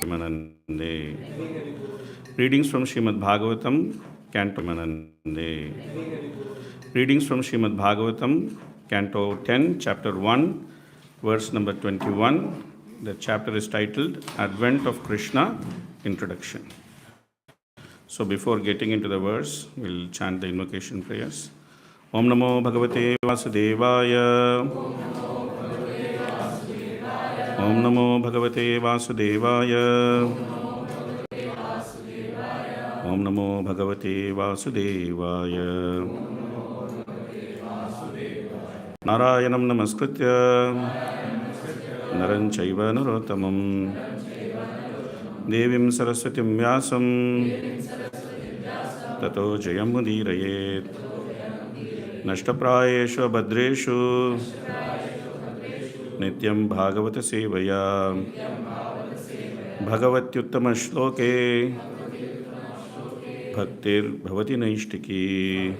Manande. Readings from Srimad Bhagavatam, Canto Manande. Readings from Srimad Bhagavatam, Canto 10, Chapter 1, verse number 21. The chapter is titled Advent of Krishna, Introduction. So before getting into the verse, we'll chant the invocation prayers. Om Namo Bhagavate Vasudevaya. Om Namo Bhagavate Vasudevaya. Om Namo Bhagavate Vasudevaya. Narayanam Namaskritya Naran Chaiva Narottamam Devim Saraswatim Vyasam Tato Jayam Mudirayet Nashtaprayeshu Bhadreshu Nityam Bhagavata Sevaya Bhagavatyuttama Shloke Bhaktir Bhavati Naishtiki.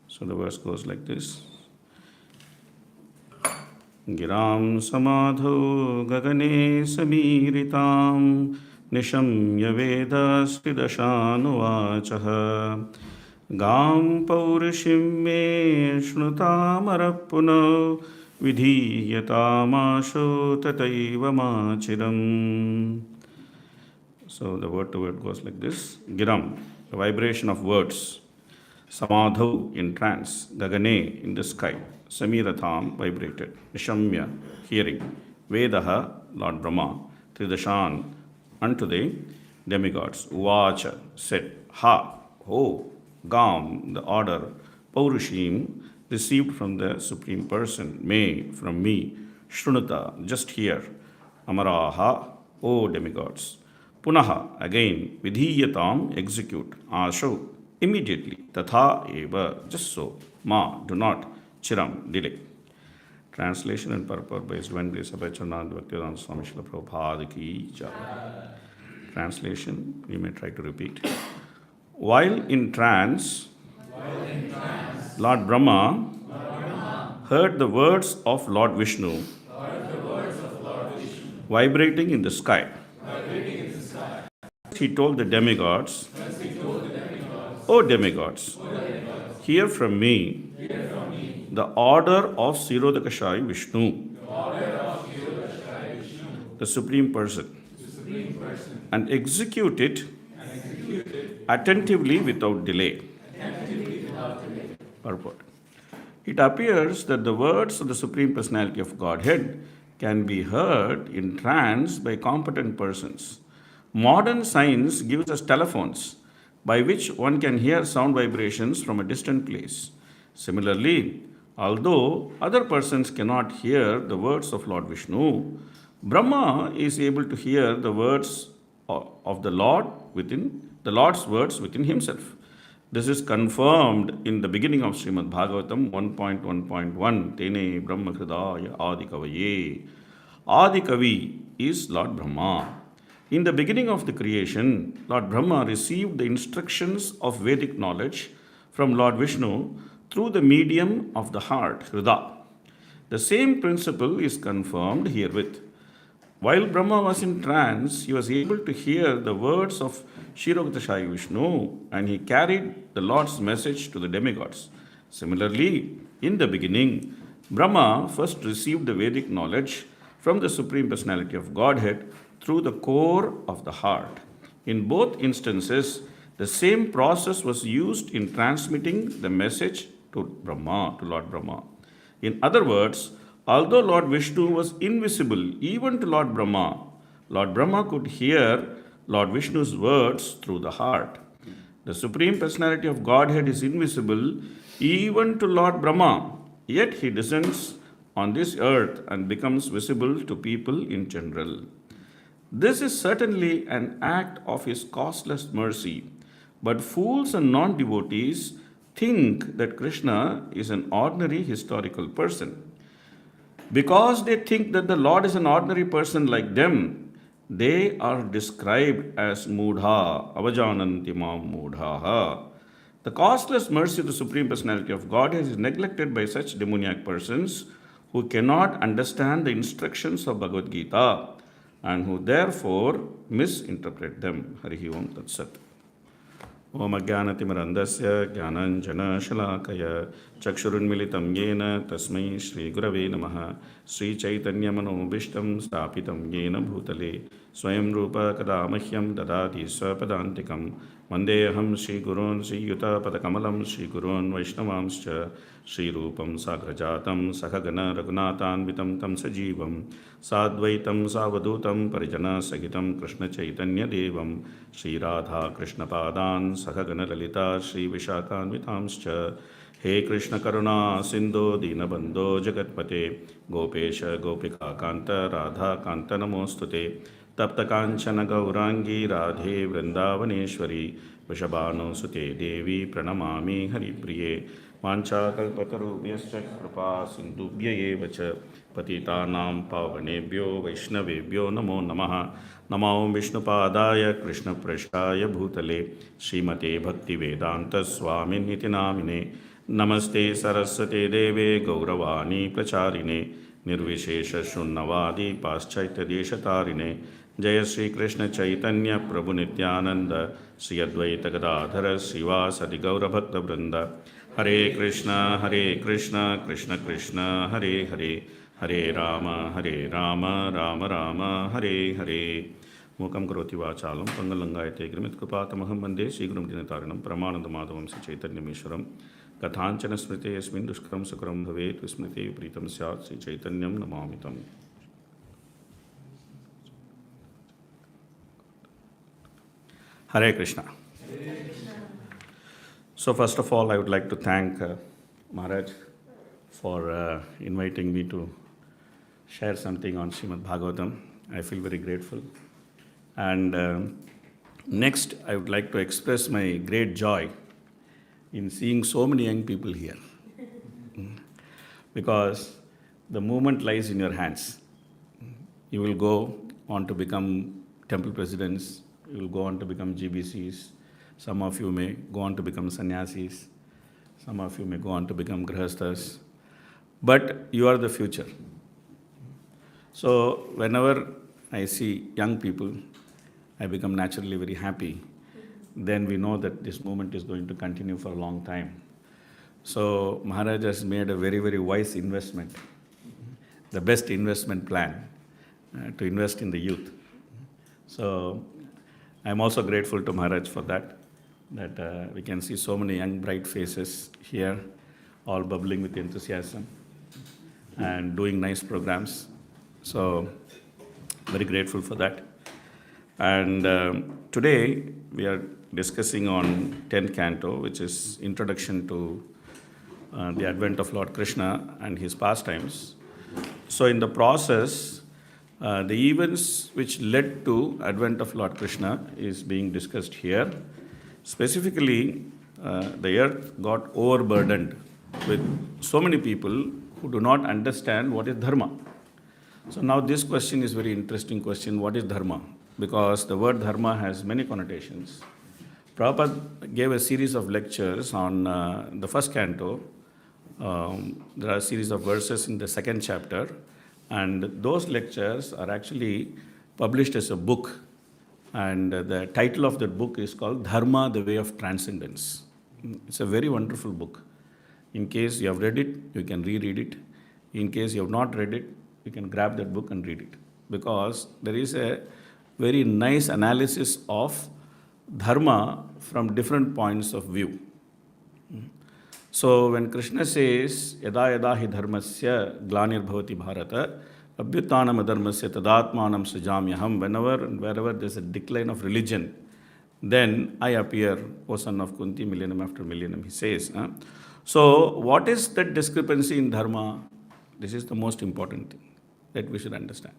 So the verse goes like this. Giram samadho gagane samiritam nishamya vedasti dashanuvachaha gam paurishim me shnutamarapuno vidhiyatamasho tataiva machiram. So the word to word goes like this. Giram, the vibration of words. Samadhu, in trance. Gagane, in the sky. Samiratham, vibrated. Nishamya, hearing. Vedaha, Lord Brahma. Tridashan, unto the demigods. Uvacha, said. Ha, ho, Gam, the order. Paurushim, received from the Supreme Person. Me, from me. Shrunuta, just hear. Amaraha, O demigods. Punaha, again. Vidhiyatam, execute. Asho, immediately. Tatha eva, just so. Ma, do not. Chiram, delay. Translation and purport by His Divine Grace Abhay Charnad Bhaktivedanta Swami Srila Prabhupada ki jai. Translation, you may try to repeat. While in trance, Lord Brahma heard the words of Lord Vishnu vibrating in the sky. He told the demigods, O demigods, hear from me the order of Sirodakashai Vishnu, the Supreme Person, and execute it attentively without delay. Purport. It appears that the words of the Supreme Personality of Godhead can be heard in trance by competent persons. Modern science gives us telephones by which one can hear sound vibrations from a distant place. Similarly, although other persons cannot hear the words of Lord Vishnu, Brahma is able to hear the words of the Lord's words within himself. This is confirmed in the beginning of Srimad Bhagavatam 1.1.1. Tene Brahma Hridaya Adikavaye. Adikavi is Lord Brahma. In the beginning of the creation, Lord Brahma received the instructions of Vedic knowledge from Lord Vishnu through the medium of the heart, Hrida. The same principle is confirmed herewith. While Brahma was in trance, he was able to hear the words of Kshirodatashai Vishnu, and he carried the Lord's message to the demigods. Similarly, in the beginning, Brahma first received the Vedic knowledge from the Supreme Personality of Godhead through the core of the heart. In both instances, the same process was used in transmitting the message to Brahma, to Lord Brahma. In other words, although Lord Vishnu was invisible even to Lord Brahma could hear Lord Vishnu's words through the heart. The Supreme Personality of Godhead is invisible even to Lord Brahma, yet he descends on this earth and becomes visible to people in general. This is certainly an act of his causeless mercy, but fools and non-devotees think that Krishna is an ordinary historical person. Because they think that the Lord is an ordinary person like them, they are described as Mudha, Avajananti Mam Mudhaha. The causeless mercy of the Supreme Personality of Godhead is neglected by such demoniac persons who cannot understand the instructions of Bhagavad Gita. and who therefore misinterpret them. Harihi Om Tat Sat. ओम अज्ञानतिमिरन्धस्य ज्ञानञ्जनशलाकय चक्षुरुन्मिलितं येन तस्मै श्रीगुरवे नमः श्रीचैतन्यमनोभीष्टं स्थापितं येन भूतले स्वयं रूप कदा मह्यं ददाति स्वपदान्तिकं वन्देऽहं श्रीगुरून् श्रीयुतपदकमलं श्रीगुरून् वैष्णवांश्च श्रीरूपं साग्रजातं सखगण रघुनाथान्वितं तं सजीवं साद्वैतं सावधूतं परिजनसहितं कृष्णचैतन्यदेवं श्रीराधाकृष्णपादान् सखगणललिता श्रीविशाखान्वितांश्च हे कृष्णकरुणा सिन्धो दीनबन्धो जगत्पते गोपेश गोपिकान्त राधाकान्त नमोऽस्तुते तप्तकाञ्चन गौराङ्गी राधे वृन्दावनेश्वरी वृषभानुसुते देवी प्रणमामि हरिप्रिये वाञ्छाकल्पतरुभ्यश्च कृपा सिन्धुभ्य एव च पतितानां पावनेभ्यो वैष्णवेभ्यो नमो नमः नमो विष्णुपादाय कृष्णप्रेष्ठाय भूतले श्रीमते भक्तिवेदान्तस्वामिनिति नामिने नमस्ते सरस्वते देवे गौरवाणी प्रचारिणे निर्विशेषशून्यवादी पाश्चात्यदेशतारिणे जय श्री कृष्ण चैतन्य प्रभु नित्यानंद श्री अद्वैत गदाधर श्रीवासदि गौरभक्तवृंद हरे कृष्ण कृष्ण कृष्ण हरे हरे हरे राम राम राम हरे हरे मूकं करोति वाचालं पंगुलंगायते गिरिमित्कृपातमहं वन्दे श्रीगुरुं दीनतारिणं परमानन्दमाधवं श्रीचैतन्यमीश्वरं कथाञ्चन स्मृते यस्मिन् दुष्करं सुकरं भवेत् विस्मृते प्रीतं स्यात् श्रीचैतन्यं नमामि तम्। Hare Krishna. So first of all, I would like to thank Maharaj for inviting me to share something on Srimad Bhagavatam. I feel very grateful. And next, I would like to express my great joy in seeing so many young people here. Because the movement lies in your hands. You will go on to become temple presidents, you will go on to become GBCs, some of you may go on to become sannyasis, some of you may go on to become grihasthas, but you are the future. So whenever I see young people, I become naturally very happy. Then we know that this movement is going to continue for a long time. So Maharaj has made a very, very wise investment, the best investment plan to invest in the youth. So I'm also grateful to Maharaj for that we can see so many young bright faces here, all bubbling with enthusiasm and doing nice programs. So very grateful for that. And today we are discussing on 10th canto, which is introduction to the advent of Lord Krishna and his pastimes. So in the process, the events which led to advent of Lord Krishna is being discussed here. Specifically, the earth got overburdened with so many people who do not understand what is dharma. So now this question is very interesting question, what is dharma? Because the word dharma has many connotations. Prabhupada gave a series of lectures on the first canto. There are a series of verses in the second chapter, and those lectures are actually published as a book. And the title of that book is called Dharma, the Way of Transcendence. It's a very wonderful book. In case you have read it, you can reread it. In case you have not read it, you can grab that book and read it. Because there is a very nice analysis of dharma from different points of view. So when Krishna says, Yada yada hi dharmasya glanir bhavati bharata, abhyutanam adharmasya tadatmanam sujamyaham, whenever and wherever there is a decline of religion, then I appear, O son of Kunti, millennium after millennium, he says. So what is that discrepancy in dharma? This is the most important thing that we should understand.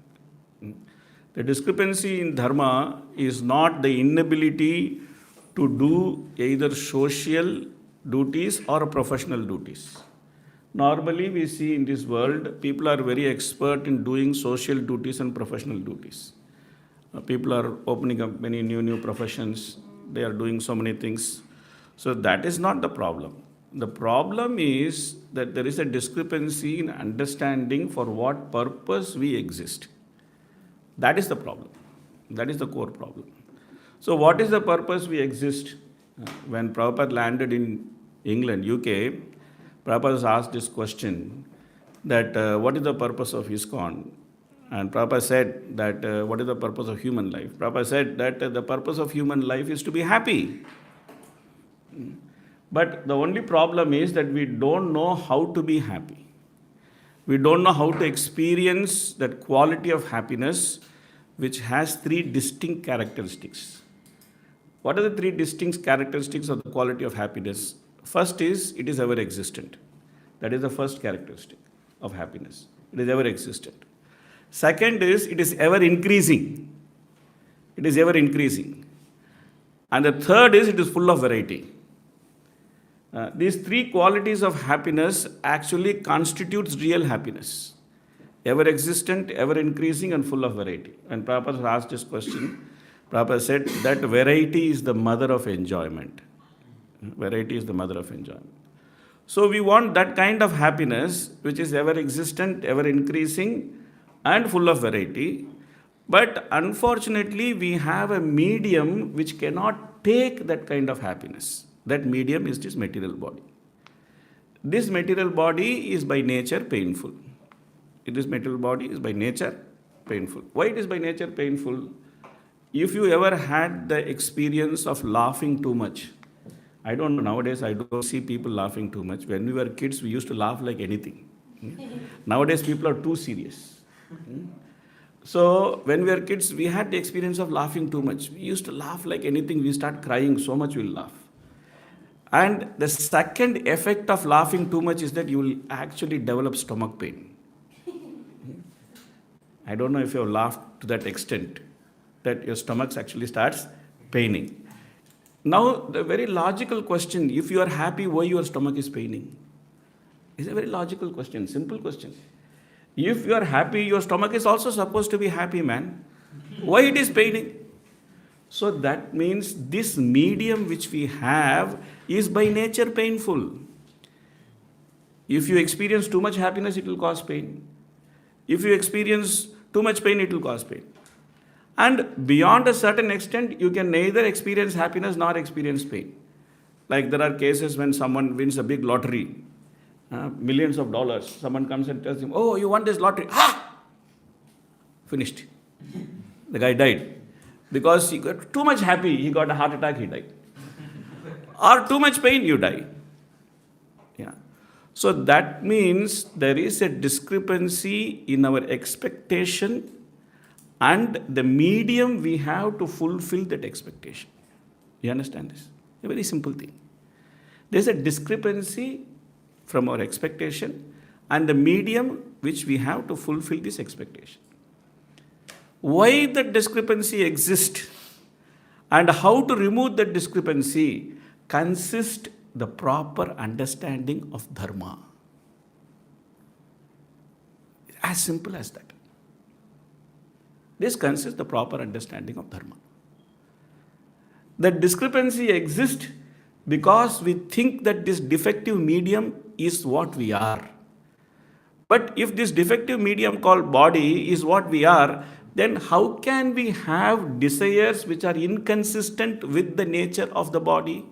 The discrepancy in dharma is not the inability to do either social duties or professional duties. Normally we see in this world, people are very expert in doing social duties and professional duties. People are opening up many new professions. They are doing so many things. So that is not the problem. The problem is that there is a discrepancy in understanding for what purpose we exist. That is the problem. That is the core problem. So, what is the purpose we exist? When Prabhupada landed in England, UK, Prabhupada was asked this question that what is the purpose of ISKCON? And Prabhupada said that what is the purpose of human life? Prabhupada said that the purpose of human life is to be happy. But the only problem is that we don't know how to be happy. We don't know how to experience that quality of happiness which has three distinct characteristics. What are the three distinct characteristics of the quality of happiness? First is, it is ever existent. That is the first characteristic of happiness. It is ever existent. Second is, it is ever increasing. It is ever increasing. And the third is, it is full of variety. These three qualities of happiness actually constitutes real happiness. Ever existent, ever increasing, and full of variety. And Prabhupada asked this question. Prabhupada said that variety is the mother of enjoyment. Variety is the mother of enjoyment. So we want that kind of happiness which is ever existent, ever increasing, and full of variety. But unfortunately, we have a medium which cannot take that kind of happiness. That medium is this material body. This material body is by nature painful. This material body is by nature painful. Why it is by nature painful? If you ever had the experience of laughing too much, I don't know, nowadays I don't see people laughing too much. When we were kids, we used to laugh like anything. Nowadays people are too serious. So when we were kids, we had the experience of laughing too much. We used to laugh like anything. We start crying, so much we'll laugh. And the second effect of laughing too much is that you will actually develop stomach pain. I don't know if you have laughed to that extent, that your stomach actually starts paining. Now, the very logical question, if you are happy, why your stomach is paining? It's a very logical question, simple question. If you are happy, your stomach is also supposed to be happy, man. Why it is paining? So that means this medium which we have is by nature painful. If you experience too much happiness, it will cause pain. If you experience too much pain, it will cause pain. And beyond a certain extent, you can neither experience happiness nor experience pain. Like there are cases when someone wins a big lottery, millions of dollars. Someone comes and tells him, oh, you won this lottery. Ha! Finished. The guy died. Because he got too much happy, he got a heart attack, he died. Or too much pain, you die. Yeah. So that means there is a discrepancy in our expectation and the medium we have to fulfill that expectation. You understand this? A very simple thing. There's a discrepancy from our expectation and the medium which we have to fulfill this expectation. Why the discrepancy exists and how to remove that discrepancy consists the proper understanding of dharma. As simple as that. This consists the proper understanding of dharma. The discrepancy exists because we think that this defective medium is what we are. But if this defective medium called body is what we are, then how can we have desires which are inconsistent with the nature of the body?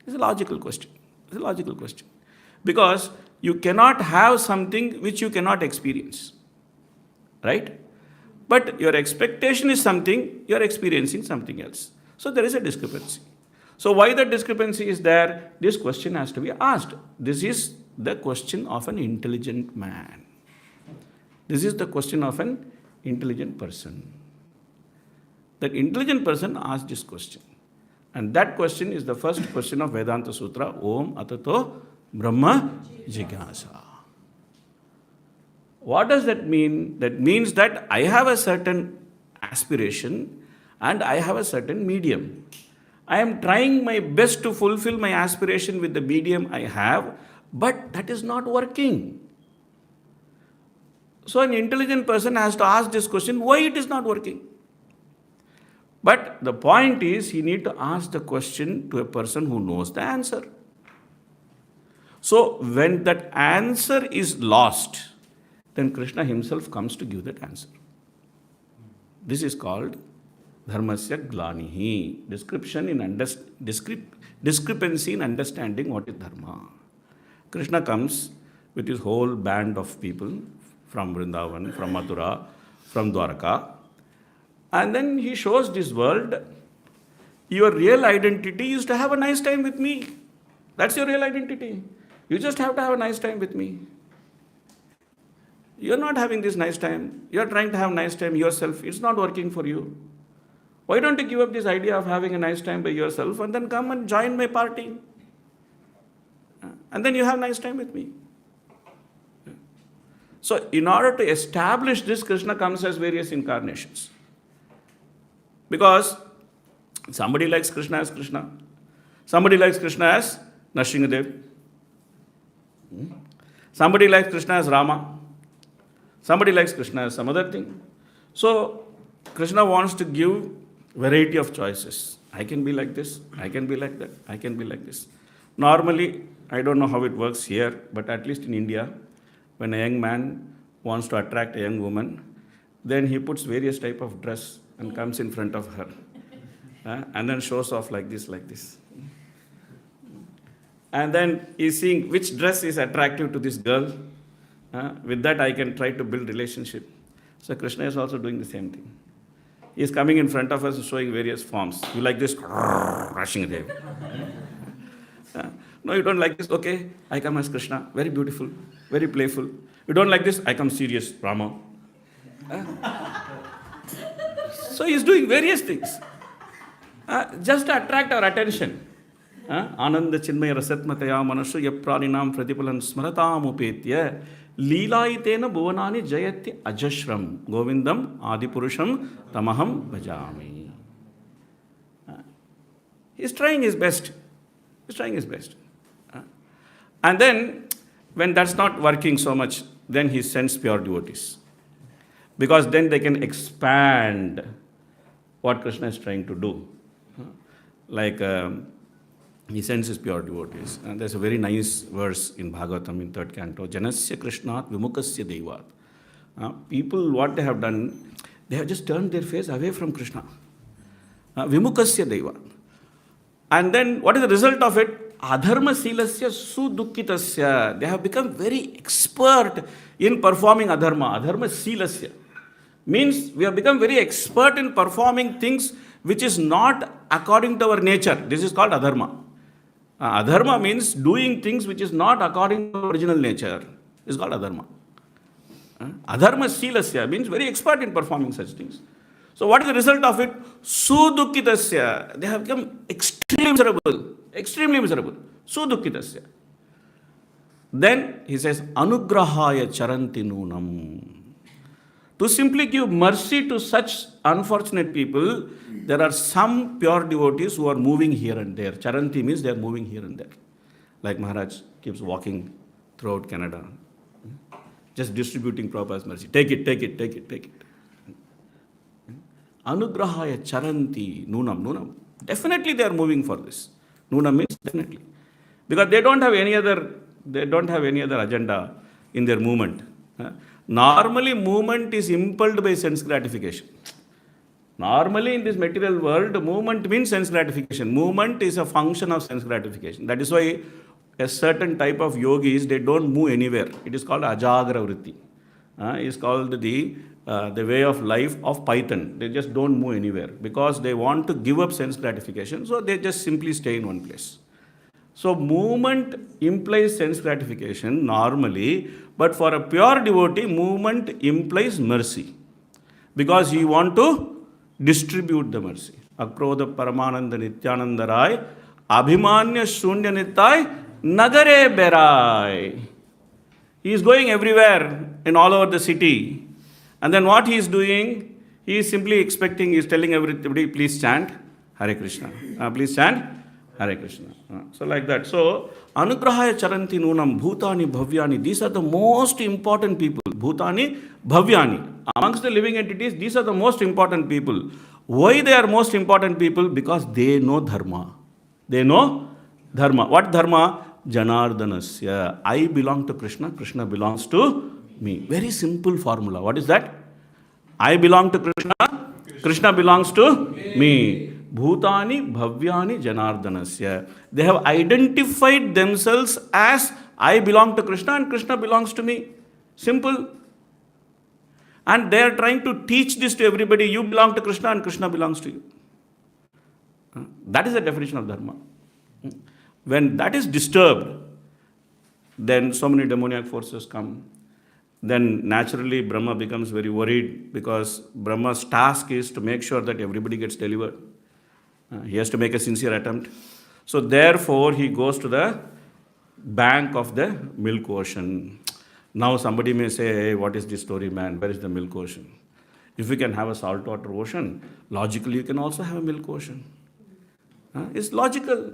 It's a logical question. It's a logical question. Because you cannot have something which you cannot experience. Right? But your expectation is something, you are experiencing something else. So there is a discrepancy. So why the discrepancy is there? This question has to be asked. This is the question of an intelligent man. This is the question of an intelligent person. That intelligent person asked this question. And that question is the first question of Vedanta Sutra, Om Atato Brahma Jigyasa. What does that mean? That means that I have a certain aspiration and I have a certain medium. I am trying my best to fulfill my aspiration with the medium I have, but that is not working. So an intelligent person has to ask this question, why it is not working? But the point is, he needs to ask the question to a person who knows the answer. So when that answer is lost, then Krishna himself comes to give that answer. This is called dharmasya glanihi. Discrepancy in understanding what is dharma. Krishna comes with his whole band of people from Vrindavan, from Mathura, from Dwarka, and then he shows this world, your real identity is to have a nice time with me. That's your real identity. You just have to have a nice time with me. You're not having this nice time. You're trying to have a nice time yourself. It's not working for you. Why don't you give up this idea of having a nice time by yourself and then come and join my party? And then you have a nice time with me. So in order to establish this, Krishna comes as various incarnations. Because somebody likes Krishna as Krishna. Somebody likes Krishna as Nrsimhadev. Somebody likes Krishna as Rama. Somebody likes Krishna as some other thing. So Krishna wants to give variety of choices. I can be like this, I can be like that, I can be like this. Normally, I don't know how it works here, but at least in India, when a young man wants to attract a young woman, then he puts various type of dress and comes in front of her. And then shows off like this, like this. And then he's seeing which dress is attractive to this girl. With that, I can try to build relationship. So Krishna is also doing the same thing. He is coming in front of us showing various forms. You like this? Rushing there. No, you don't like this? Okay, I come as Krishna. Very beautiful, very playful. You don't like this? I come serious, Rama. So he's doing various things. Just to attract our attention. Ananda chinmaya rasatmataya manasya yapraninam pratipalan smaratam upetya leelaitena bhuvanani jayati ajashram govindam adipurusham tamaham bhajami. He's trying his best. He's trying his best. And then, when that's not working so much, then he sends pure devotees. Because then they can expand what Krishna is trying to do. Like he sends his pure devotees. And there's a very nice verse in Bhagavatam in 3rd canto. Janasya Krishnat vimukasya devat. People, what they have done, they have just turned their face away from Krishna. Vimukasya devat. And then what is the result of it? Adharma silasya sudukkitasya. They have become very expert in performing adharma. Adharma silasya means we have become very expert in performing things which is not according to our nature. This is called adharma. Adharma means doing things which is not according to original nature. This is called adharma. Adharma silasya means very expert in performing such things. So what is the result of it? Sudukkitasya. They have become extremely miserable. Extremely miserable. Sudukkitasya. Then he says, Anugrahaya charanti nunam. To simply give mercy to such unfortunate people, there are some pure devotees who are moving here and there. Charanti means they are moving here and there. Like Maharaj keeps walking throughout Canada, just distributing Prabhupada's mercy. Take it, take it, take it, take it. Anugrahaya charanti nunam. Definitely they are moving for this. Nunam means definitely. Because they don't have any other agenda in their movement. Normally, movement is impelled by sense gratification. Normally, in this material world, movement means sense gratification. Movement is a function of sense gratification. That is why a certain type of yogis, they don't move anywhere. It is called ajagra vritti. It is called the way of life of Python. They just don't move anywhere because they want to give up sense gratification. So they just simply stay in one place. So movement implies sense gratification normally, but for a pure devotee, movement implies mercy. Because he want to distribute the mercy. Akrodha Paramananda Nityananda Rai, Abhimanya Shunya Nittai, Nagare Berai. He is going everywhere in all over the city. And then what he is doing, he is simply expecting, he is telling everybody, please chant Hare Krishna. Please chant Hare Krishna. So like that. So, Anugrahaya Charanti Nunam, Bhutani, Bhavyani, these are the most important people. Bhutani, Bhavyani. Amongst the living entities, these are the most important people. Why they are most important people? Because they know Dharma. They know Dharma. What Dharma? Janardanasya. I belong to Krishna, Krishna belongs to me. Very simple formula. What is that? I belong to Krishna, Krishna belongs to me. Bhutani bhavyani janardanasya. They have identified themselves as I belong to Krishna and Krishna belongs to me. Simple. And they are trying to teach this to everybody. You belong to Krishna and Krishna belongs to you. That is the definition of dharma. When that is disturbed, then so many demoniac forces come. Then naturally Brahma becomes very worried because Brahma's task is to make sure that everybody gets delivered. He has to make a sincere attempt. So therefore he goes to the bank of the milk ocean. Now somebody may say, hey, what is this story, man? Where is the milk ocean? If we can have a saltwater ocean, logically you can also have a milk ocean. It's logical.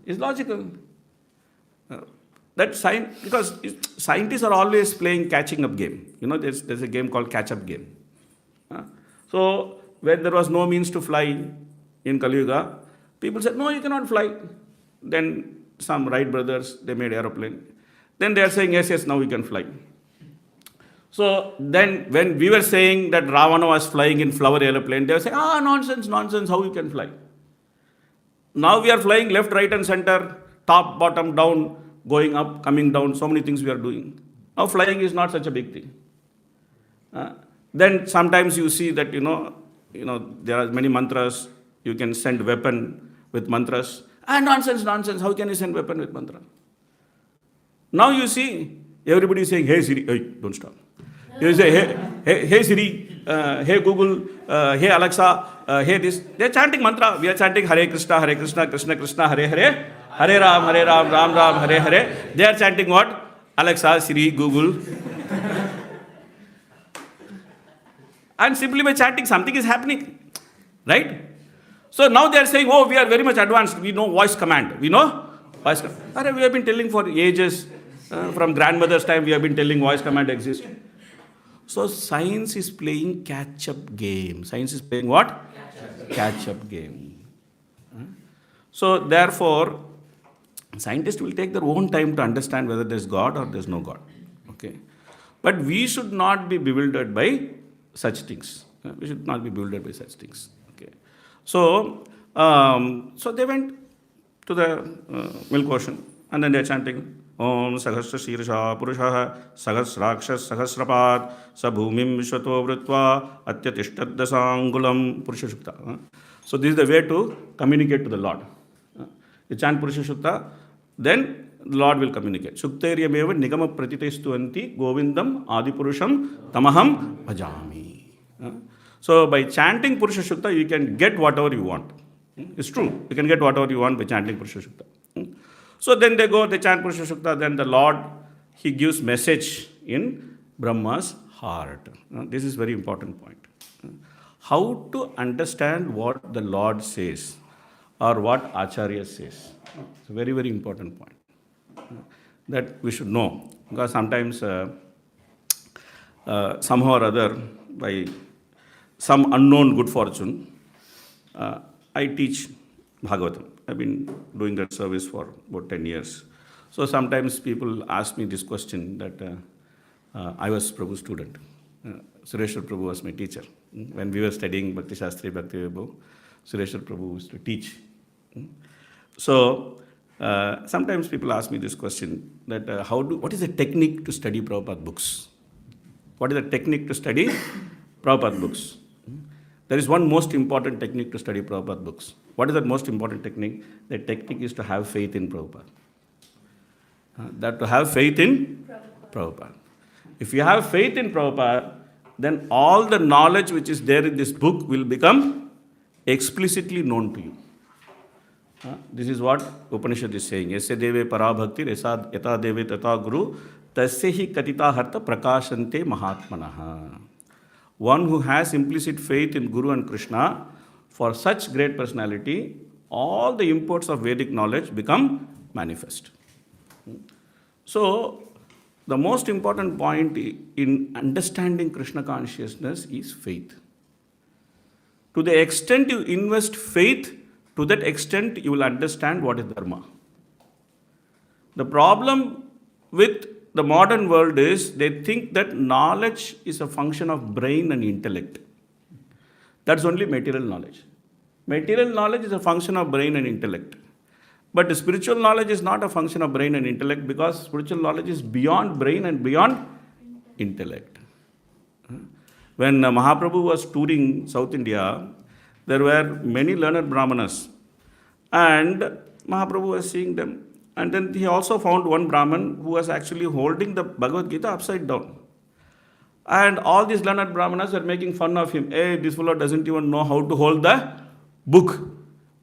It's logical. That because scientists are always playing catching up game. You know, there's a game called catch up game. So when there was no means to fly in Kali Yuga, people said, no, you cannot fly. Then some Wright brothers, they made aeroplane. Then they are saying, yes, now we can fly. So then when we were saying that Ravana was flying in flower aeroplane, they were saying, nonsense, how you can fly? Now we are flying left, right and center, top, bottom, down, going up, coming down, so many things we are doing. Now flying is not such a big thing. Then sometimes you see that, there are many mantras, you can send weapon with mantras. Nonsense, how can you send weapon with mantra? Now you see, everybody is saying, hey Siri, hey, don't stop. You say, hey Siri, hey Google, hey Alexa, hey this. They are chanting mantra. We are chanting Hare Krishna, Krishna Krishna, Hare Hare, Hare Ram, Ram Ram, Hare Hare. They are chanting what? Alexa, Siri, Google. And simply by chanting, something is happening. Right? So now they are saying, we are very much advanced. We know voice command. We know voice command. We have been telling for ages. From grandmother's time, we have been telling voice command exists. So science is playing catch-up game. Science is playing what? Catch-up game. So therefore, scientists will take their own time to understand whether there's God or there's no God. Okay. But we should not be bewildered by such things. We should not be bewildered by such things. Okay. So they went to the milk ocean and then they're chanting, Om Sahasra Shirsha Purusha Sahasrakshas Sahasrapad Sabhumim Vishwato Vritva Atyatishtaddasa Purusha Shukta. So this is the way to communicate to the Lord. You chant Purusha Shukta, then the Lord will communicate. Shuktairyameва Nigama Pratitestuanti Govindam Adipurusham Tamaham Bhajami. So by chanting Purusha Shukta, you can get whatever you want. It's true. You can get whatever you want by chanting Purusha Shukta. So then they go, they chant Purusha Shukta, then the Lord, He gives message in Brahma's heart. This is very important point. How to understand what the Lord says or what Acharya says. It's a very, very important point that we should know. Because sometimes somehow or other, by some unknown good fortune, I teach Bhagavatam. I've been doing that service for about 10 years. So sometimes people ask me this question that I was Prabhu's student. Sureshwar Prabhu was my teacher. When we were studying Bhakti Shastri, Bhakti Vaibhav, Sureshwar Prabhu used to teach. So sometimes people ask me this question that what is the technique to study Prabhupada books? What is the technique to study Prabhupada books? There is one most important technique to study Prabhupada books. What is that most important technique? The technique is to have faith in Prabhupada. That to have faith in Prabhupada. If you have faith in Prabhupada, then all the knowledge which is there in this book will become explicitly known to you. This is what Upanishad is saying. Yasya deve parabhakti yata deve tata guru tasya hi katita harta prakashante mahatmanaha. One who has implicit faith in Guru and Krishna, for such great personality, all the imports of Vedic knowledge become manifest. So, the most important point in understanding Krishna consciousness is faith. To the extent you invest faith, to that extent you will understand what is Dharma. The problem with the modern world is they think that knowledge is a function of brain and intellect. That's only material knowledge. Material knowledge is a function of brain and intellect. But the spiritual knowledge is not a function of brain and intellect because spiritual knowledge is beyond brain and beyond intellect. When Mahaprabhu was touring South India, there were many learned Brahmanas. And Mahaprabhu was seeing them. And then he also found one Brahman who was actually holding the Bhagavad Gita upside down. And all these learned Brahmanas were making fun of him. Hey, this fellow doesn't even know how to hold the book.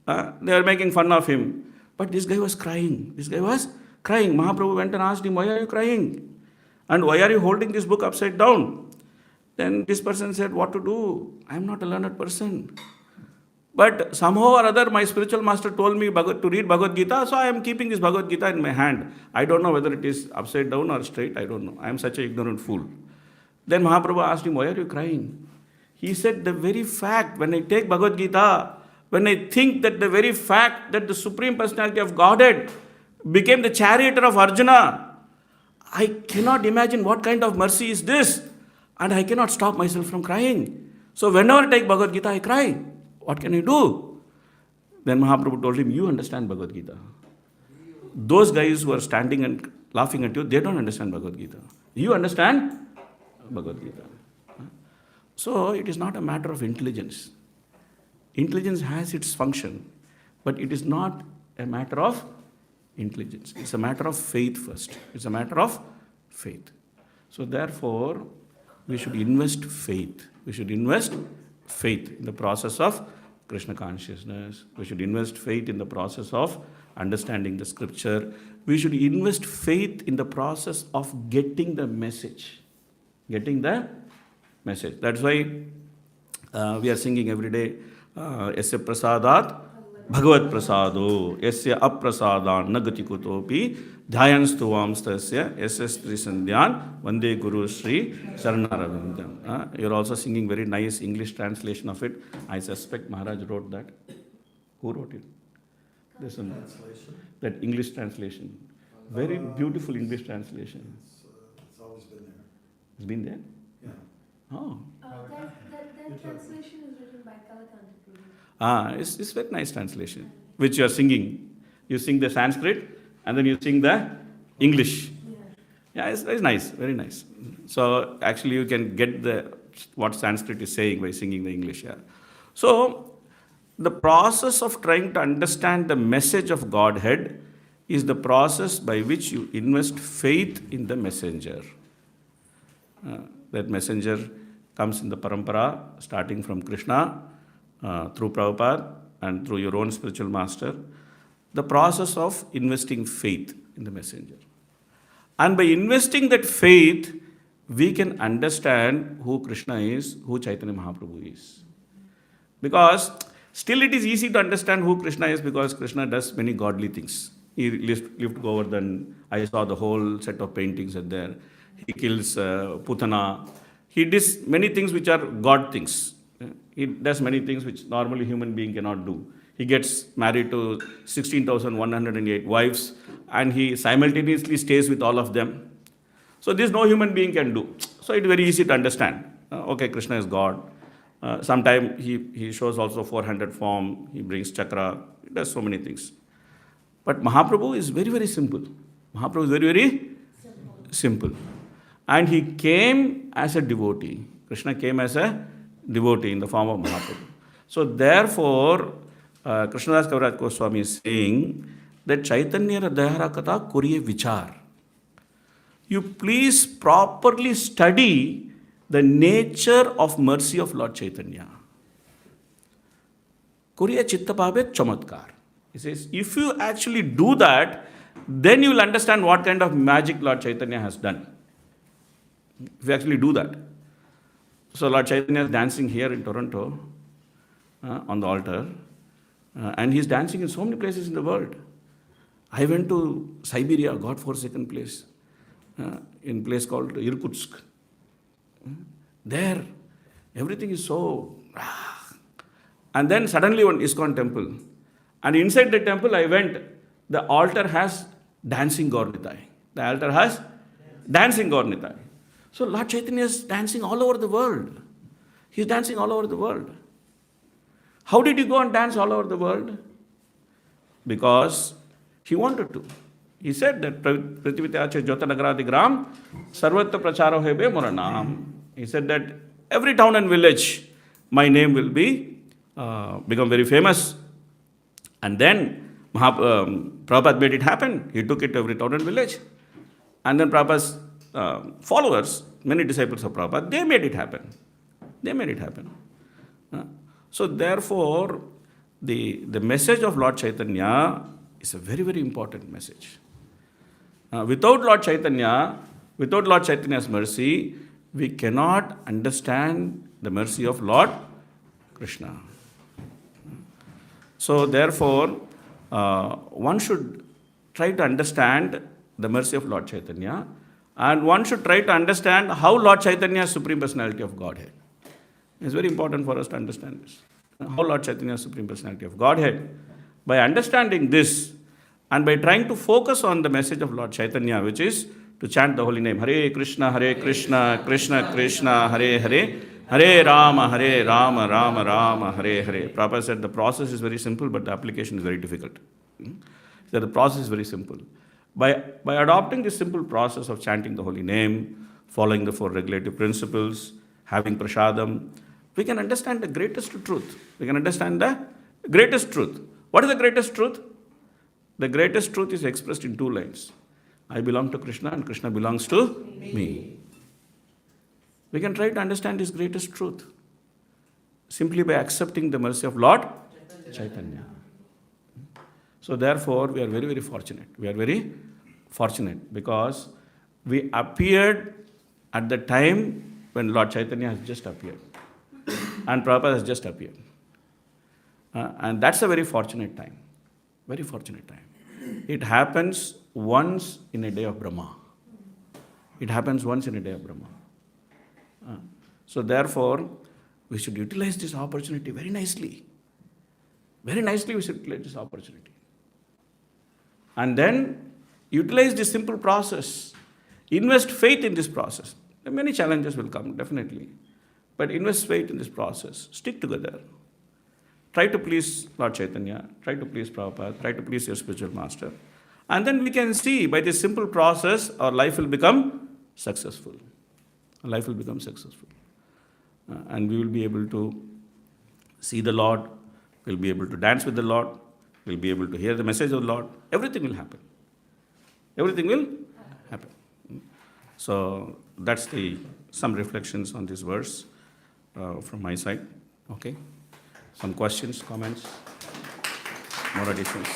They were making fun of him. But this guy was crying. Mahaprabhu went and asked him, why are you crying? And why are you holding this book upside down? Then this person said, what to do? I am not a learned person. But somehow or other, my spiritual master told me to read Bhagavad Gita, so I am keeping this Bhagavad Gita in my hand. I don't know whether it is upside down or straight, I don't know. I am such an ignorant fool. Then Mahaprabhu asked him, why are you crying? He said, the very fact, when I take Bhagavad Gita, when I think that the very fact that the Supreme Personality of Godhead became the charioteer of Arjuna, I cannot imagine what kind of mercy is this. And I cannot stop myself from crying. So whenever I take Bhagavad Gita, I cry. What can I do? Then Mahaprabhu told him, you understand Bhagavad Gita. Those guys who are standing and laughing at you, they don't understand Bhagavad Gita. You understand Bhagavad Gita. So it is not a matter of intelligence. Intelligence has its function, but it is not a matter of intelligence. It's a matter of faith first. It's a matter of faith. So therefore, we should invest faith. We should invest faith in the process of Krishna consciousness. We should invest faith in the process of understanding the scripture. We should invest faith in the process of getting the message. Getting the message. That's why we are singing every day, Yasya prasadat Bhagavad prasado, Yasya aprasadan nagati kutopi, dhyayanstuvam stasya, Yasya stri sandhyan, Vande Guru Sri Saranaravindam. You're also singing very nice English translation of it. I suspect Maharaj wrote that. Who wrote it? There's some, that English translation. Very beautiful English translation. It's always been there. It's been there? Yeah. Oh. That translation is written by Kalakanta. It's very nice translation, which you are singing. You sing the Sanskrit and then you sing the English. Yeah, it's nice, very nice. So actually you can get what Sanskrit is saying by singing the English. Yeah. So the process of trying to understand the message of Godhead is the process by which you invest faith in the messenger. That messenger comes in the parampara, starting from Krishna, through Prabhupada, and through your own spiritual master. The process of investing faith in the messenger. And by investing that faith, we can understand who Krishna is, who Chaitanya Mahaprabhu is. Because still it is easy to understand who Krishna is because Krishna does many godly things. He lived Govardhan. I saw the whole set of paintings are there. He kills Putana. He does many things which are God things. He does many things which normally human being cannot do. He gets married to 16,108 wives and he simultaneously stays with all of them. So this no human being can do. So it's very easy to understand. Okay, Krishna is God. Sometimes he shows also 400 form. He brings chakra. He does so many things. But Mahaprabhu is very, very simple. Mahaprabhu is very, very simple. And he came as a devotee. Krishna came as a devotee in the form of Mahaprabhu. So therefore, Krishnadas Kaviraj Goswami is saying that Chaitanya Dayara Katha Kuriye Vichar. You please properly study the nature of mercy of Lord Chaitanya. Kuriye Chitta Bhavet Chamatkar. He says, if you actually do that, then you will understand what kind of magic Lord Chaitanya has done. If you actually do that. So Lord Chaitanya is dancing here in Toronto on the altar. And he's dancing in so many places in the world. I went to Siberia, God-forsaken place, in a place called Irkutsk. There, everything is so... And then suddenly one ISKCON temple. And inside the temple I went, the altar has dancing Gaur Nitai. The altar has dancing Gaur Nitai. So Lord Chaitanya is dancing all over the world. He's dancing all over the world. How did he go and dance all over the world? Because he wanted to. He said that Prithivityache Jyotanagaraadigram Sarvatra Pracharo Hebe Muranam. He said that every town and village, my name will be become very famous. And then Prabhupada made it happen. He took it to every town and village. And then Prabhupada's followers, many disciples of Prabhupada, they made it happen. They made it happen. So therefore, the message of Lord Chaitanya is a very, very important message. Without Lord Chaitanya's mercy, we cannot understand the mercy of Lord Krishna. So therefore, one should try to understand the mercy of Lord Chaitanya, and one should try to understand how Lord Chaitanya is Supreme Personality of Godhead. It's very important for us to understand this. How Lord Chaitanya is Supreme Personality of Godhead. By understanding this, and by trying to focus on the message of Lord Chaitanya, which is to chant the holy name, Hare Krishna, Krishna Krishna, Hare Hare, Hare Rama, Rama Rama, Hare Hare. Prabhupada said the process is very simple, but the application is very difficult. So the process is very simple. By adopting this simple process of chanting the holy name, following the 4 regulative principles, having prasadam, we can understand the greatest truth. We can understand the greatest truth. What is the greatest truth? The greatest truth is expressed in 2 lines. I belong to Krishna and Krishna belongs to me. We can try to understand this greatest truth simply by accepting the mercy of Lord Chaitanya. So therefore, we are very, very fortunate. We are very fortunate because we appeared at the time when Lord Chaitanya has just appeared and Prabhupada has just appeared. And that's a very fortunate time. Very fortunate time. It happens once in a day of Brahma. It happens once in a day of Brahma. So therefore, we should utilize this opportunity very nicely. Very nicely we should utilize this opportunity. And then utilize this simple process. Invest faith in this process. Many challenges will come, definitely. But invest faith in this process. Stick together. Try to please Lord Chaitanya. Try to please Prabhupada. Try to please your spiritual master. And then we can see by this simple process, our life will become successful. Our life will become successful. And we will be able to see the Lord. We'll be able to dance with the Lord. We'll be able to hear the message of the Lord. Everything will happen. Everything will happen. So that's some reflections on this verse from my side. Okay. Some questions, comments, more additions.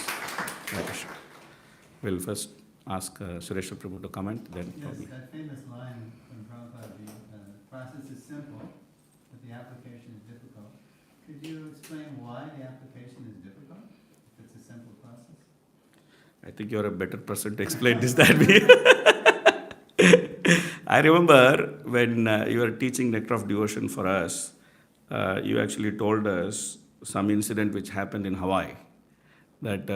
We'll first ask Suresh Prabhu to comment, then Yes, probably. that famous line from Prabhupada, the process is simple, but the application is difficult. Could you explain why the application is difficult, if it's a simple process? I think you're a better person to explain this than me. I remember when you were teaching Nectar of Devotion for us, you actually told us some incident which happened in Hawaii, that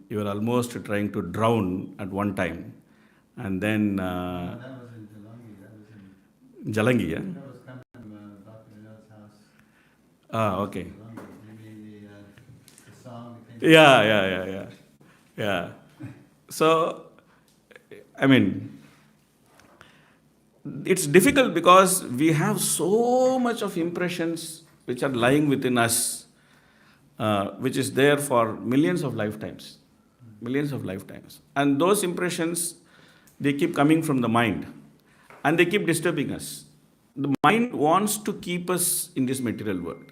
you were almost trying to drown at one time. And then That was in Jalangi, that was in, Jalangi, yeah? that was coming from Dr. Vinod's house. Okay. Jalangi. You mean the song that came from Yeah. So, I mean, it's difficult because we have so much of impressions which are lying within us, which is there for millions of lifetimes. And those impressions, they keep coming from the mind and they keep disturbing us. The mind wants to keep us in this material world.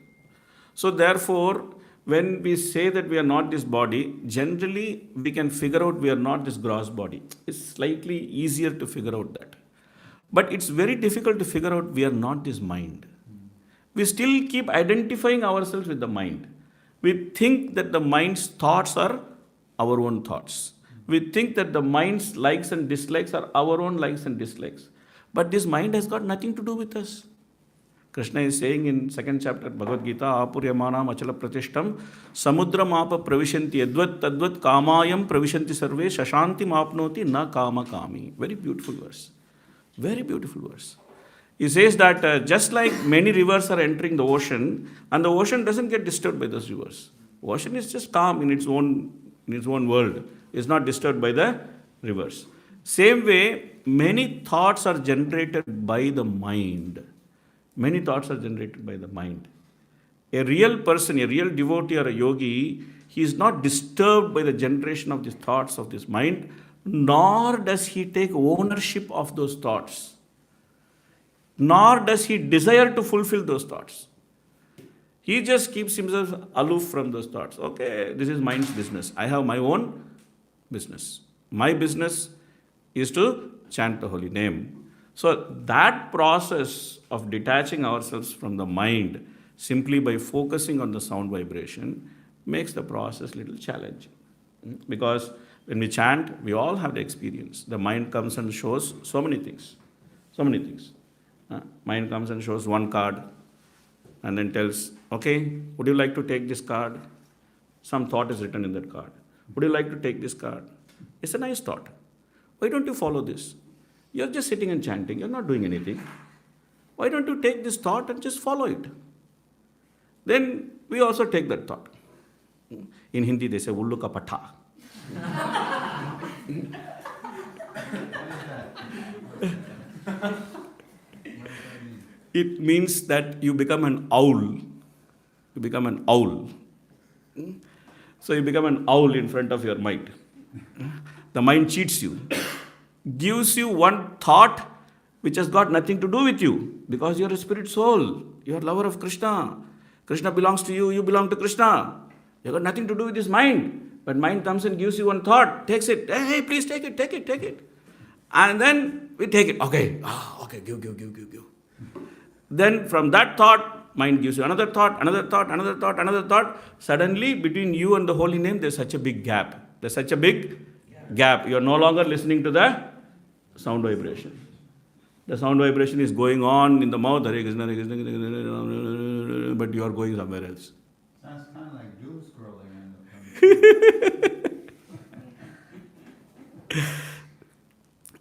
So therefore, when we say that we are not this body, generally we can figure out we are not this gross body. It's slightly easier to figure out that. But it's very difficult to figure out we are not this mind. We still keep identifying ourselves with the mind. We think that the mind's thoughts are our own thoughts. We think that the mind's likes and dislikes are our own likes and dislikes. But this mind has got nothing to do with us. Krishna is saying in 2nd chapter Bhagavad Gita, Apuryamanam achala pratishtam samudram apa pravishanti yadvat tadvat kamayam pravishanti sarve shashanti mapnoti na kama kami. Very beautiful verse. Very beautiful verse. He says that just like many rivers are entering the ocean, and the ocean doesn't get disturbed by those rivers. Ocean is just calm in its own world. It's not disturbed by the rivers. Same way, many thoughts are generated by the mind. Many thoughts are generated by the mind. A real person, a real devotee or a yogi, he is not disturbed by the generation of these thoughts of this mind, nor does he take ownership of those thoughts, nor does he desire to fulfill those thoughts. He just keeps himself aloof from those thoughts. Okay, this is mind's business. I have my own business. My business is to chant the holy name. So that process of detaching ourselves from the mind simply by focusing on the sound vibration makes the process a little challenging. Because when we chant, we all have the experience. The mind comes and shows so many things. So many things. Mind comes and shows one card and then tells, okay, would you like to take this card? Some thought is written in that card. Would you like to take this card? It's a nice thought. Why don't you follow this? You're just sitting and chanting. You're not doing anything. Why don't you take this thought and just follow it? Then we also take that thought. In Hindi, they say, Ullu ka patha. It means that you become an owl. You become an owl. So you become an owl in front of your mind. The mind cheats you, gives you one thought which has got nothing to do with you, because you're a spirit soul. You're a lover of Krishna. Krishna belongs to you, you belong to Krishna. You've got nothing to do with this mind. But mind comes and gives you one thought, takes it. Hey, please take it, take it, take it. And then we take it. Okay, okay, give. Then from that thought, mind gives you another thought, another thought, another thought, another thought. Suddenly, between you and the holy name, there's such a big gap. There's such a big gap. You're no longer listening to the sound vibration. The sound vibration is going on in the mouth, Hare Krishna, Hare Krishna, but you are going somewhere else. Sounds kind of like doom scrolling in the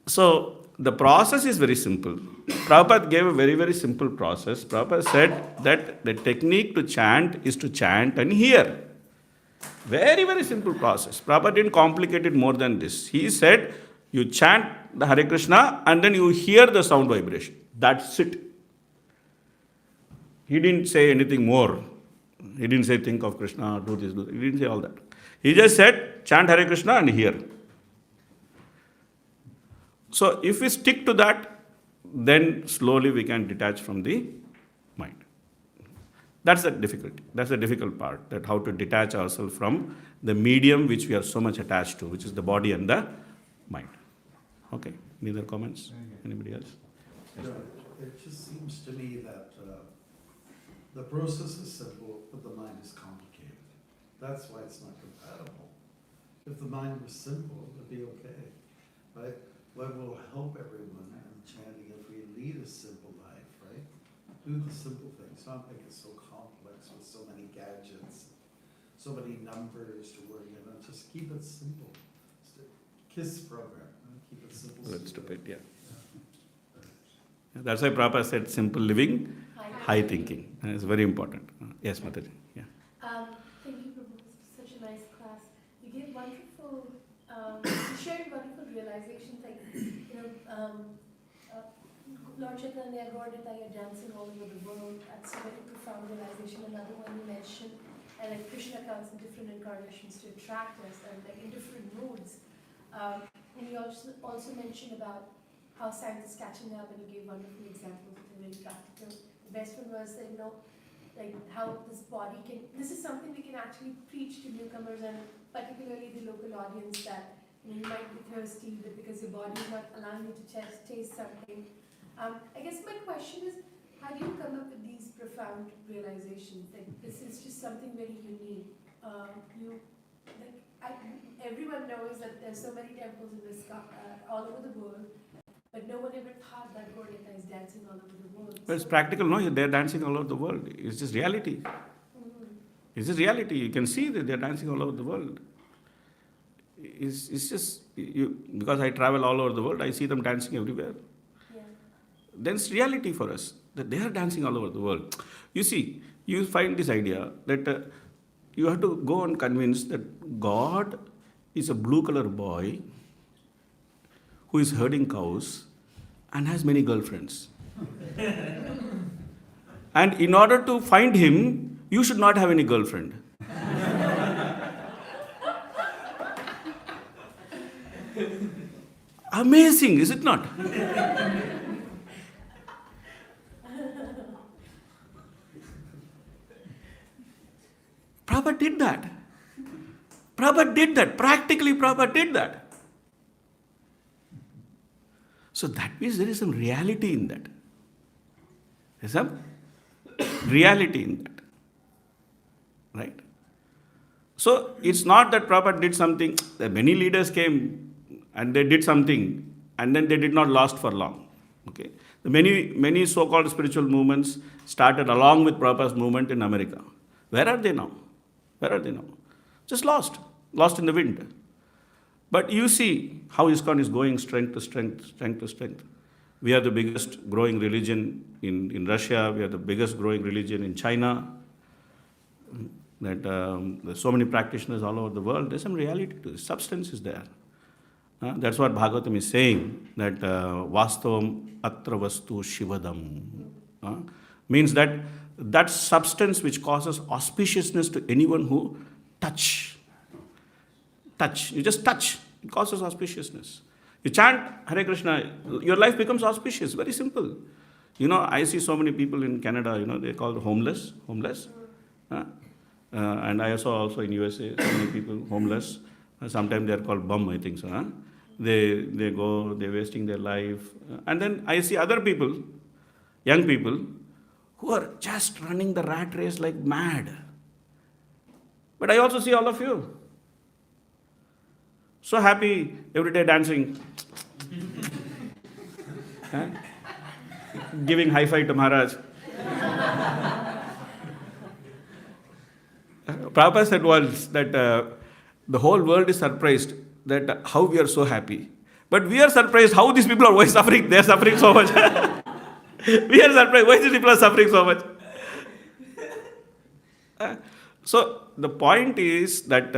So, the process is very simple. Prabhupada gave a very, very simple process. Prabhupada said that the technique to chant is to chant and hear. Very, very simple process. Prabhupada didn't complicate it more than this. He said, you chant the Hare Krishna and then you hear the sound vibration. That's it. He didn't say anything more. He didn't say, think of Krishna, do this, do that. He didn't say all that. He just said, chant Hare Krishna and hear. So if we stick to that, then slowly we can detach from the mind. That's the difficulty. That's the difficult part, that how to detach ourselves from the medium which we are so much attached to, which is the body and the mind. Okay, any other comments? Anybody else? It just seems to me that the process is simple, but the mind is complicated. That's why it's not compatible. If the mind was simple, it'd be okay, right? What will help everyone in chanting if we lead a simple life, right? Do the simple things, not make it so complex with so many gadgets, so many numbers to worry about. Just keep it simple. It's the KISS program. Keep it simple. That's stupid, yeah. That's why Prabhupada said simple living, high thinking. It's very important. Yes, Mataji. Yeah. Thank you, Prabhu. This was such a nice class. You gave wonderful, you shared wonderful realizations, like, Lord Chaitanya, Gaudita, you're dancing all over the world. That's a very profound realization. Another one you mentioned, and like Krishna comes in different incarnations to attract us, and like in different moods. And you also mentioned about how science is catching up, and you gave wonderful examples that are very practical. The best one was that, like how this body can, this is something we can actually preach to newcomers, and particularly the local audience, that you might be thirsty, but because your body is not allowing you to taste something. I guess my question is, how do you come up with these profound realizations? Like, this is just something very unique. Everyone knows that there's so many temples in this all over the world, but no one ever thought that Gaudita is dancing all over the world. But it's practical, no? They're dancing all over the world. It's just reality. It's just reality. You can see that they're dancing all over the world. It's just, because I travel all over the world, I see them dancing everywhere. Yeah. then it's reality for us that they are dancing all over the world. You see, you find this idea that you have to go and convince that God is a blue color boy who is herding cows and has many girlfriends. And in order to find him, you should not have any girlfriend. Amazing, is it not? Prabhupada did that. Prabhupada did that. Practically, Prabhupada did that. So that means there is some reality in that. There's some reality in that. Right? So it's not that Prabhupada did something. Many leaders came and they did something and then they did not last for long. Okay? Many so-called spiritual movements started along with Prabhupada's movement in America. Where are they now? Where are they now? Just lost in the wind. But you see how ISKCON is going strength to strength, strength to strength. We are the biggest growing religion in Russia. We are the biggest growing religion in China. That there's so many practitioners all over the world. There's some reality to this. Substance is there. That's what Bhagavatam is saying, that vastavam atra vastu shivadam. Means that substance which causes auspiciousness to anyone who touch. You just touch. It causes auspiciousness. You chant Hare Krishna, your life becomes auspicious. Very simple. I see so many people in Canada, they're called homeless. And I saw also in USA, so many people homeless. Sometimes they're called bum, I think so. They go, they're wasting their life. And then I see other people, young people, who are just running the rat race like mad. But I also see all of you. So happy, every day dancing. Giving high five to Maharaj. Prabhupada said once that the whole world is surprised that how we are so happy. But we are surprised how these people are suffering. They are suffering so much. We are surprised why these people are suffering so much. So the point is that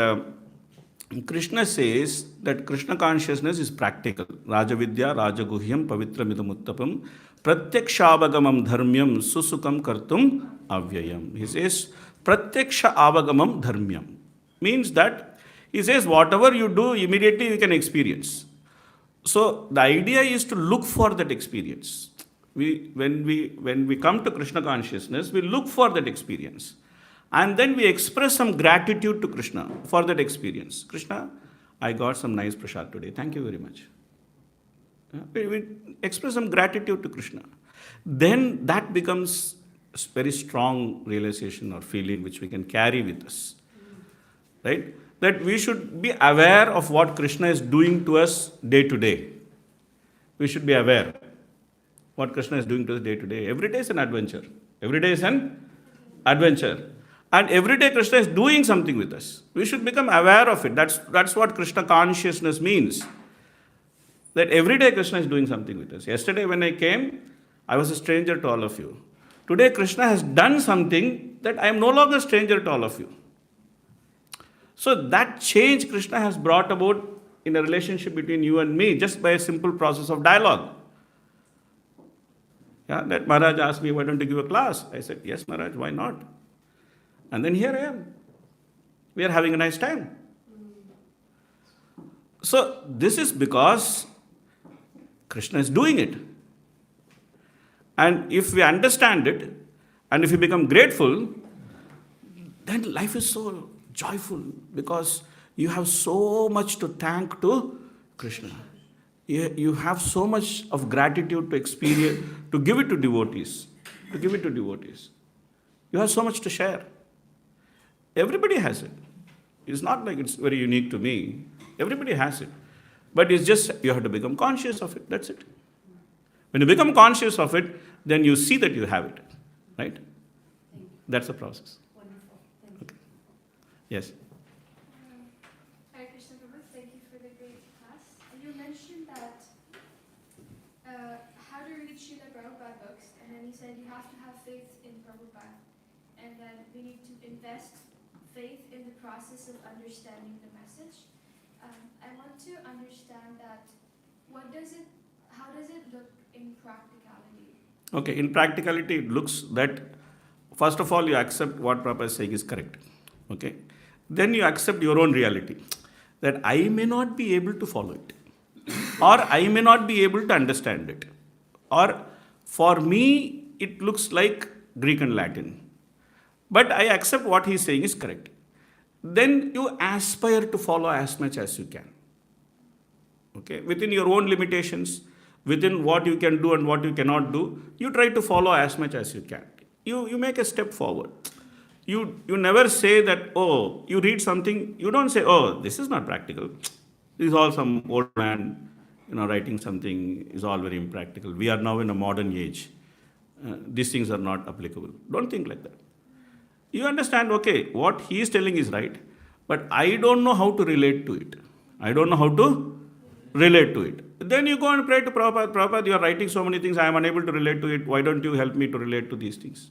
Krishna says that Krishna consciousness is practical. Rajavidya, Rajaguhyam, Pavitramidam Uttapam, Pratyakshaavagamam dharmyam susukam kartum avyayam. He says, Pratyaksha avagamam dharmyam. Means that, he says, whatever you do, immediately you can experience. So the idea is to look for that experience. When we come to Krishna consciousness, we look for that experience. And then we express some gratitude to Krishna for that experience. Krishna, I got some nice prasad today. Thank you very much. We express some gratitude to Krishna. Then that becomes a very strong realization or feeling which we can carry with us. Right? That we should be aware of what Krishna is doing to us day to day. We should be aware what Krishna is doing to us day to day. Every day is an adventure. Every day is an adventure. And every day Krishna is doing something with us. We should become aware of it. That's what Krishna consciousness means. That every day Krishna is doing something with us. Yesterday when I came, I was a stranger to all of you. Today Krishna has done something that I am no longer a stranger to all of you. So that change Krishna has brought about in a relationship between you and me just by a simple process of dialogue. That Maharaj asked me, why don't you give a class? I said, yes Maharaj, why not? And then here I am. We are having a nice time. So this is because Krishna is doing it. And if we understand it, and if we become grateful, then life is so joyful because you have so much to thank to Krishna. You have so much of gratitude to experience, to give it to devotees. You have so much to share. Everybody has it. It's not like it's very unique to me. Everybody has it. But it's just, you have to become conscious of it. That's it. When you become conscious of it, then you see that you have it. Right? That's the process. Wonderful. Thank you. Okay. Yes. Hare Krishna Prabhu, thank you for the great class. You mentioned that how to reach read Srila Prabhupada books, and then he said you have to have faith in Prabhupada, and then we need to invest faith in the process of understanding the message. I want to understand that how does it look in practicality? Okay, in practicality, it looks that first of all, you accept what Prabhupada is saying is correct. Okay, then you accept your own reality that I may not be able to follow it, or I may not be able to understand it, or for me, it looks like Greek and Latin, but I accept what he is saying is correct. Then you aspire to follow as much as you can. Okay, within your own limitations, within what you can do and what you cannot do, you try to follow as much as you can. You make a step forward. You never say that, oh, you read something, you don't say, oh, this is not practical. This is all some old man, writing something is all very impractical. We are now in a modern age. These things are not applicable. Don't think like that. You understand, okay, what he is telling is right, but I don't know how to relate to it. I don't know how to relate to it. Then you go and pray to Prabhupada. Prabhupada, you are writing so many things, I am unable to relate to it. Why don't you help me to relate to these things?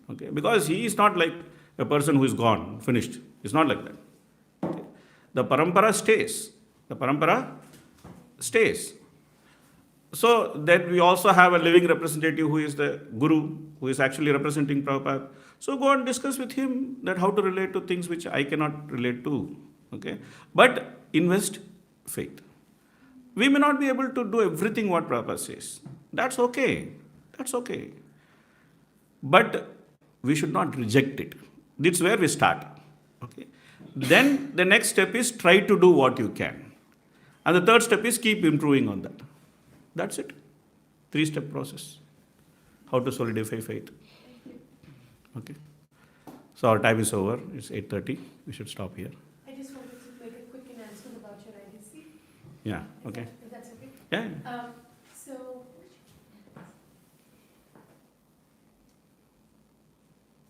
Okay, because he is not like a person who is gone, finished. It's not like that. Okay. The parampara stays. The parampara stays. So then we also have a living representative who is the guru, who is actually representing Prabhupada. So go and discuss with him that how to relate to things which I cannot relate to. Okay, but invest faith. We may not be able to do everything what Prabhupada says. That's okay. That's okay. But we should not reject it. This is where we start. Okay. Then the next step is try to do what you can. And the third step is keep improving on that. That's it. 3-step process. How to solidify faith. Okay. So our time is over. It's 8:30. We should stop here. I just wanted to make a quick announcement about your IDC. Yeah. Okay. If that's okay. Yeah. Um,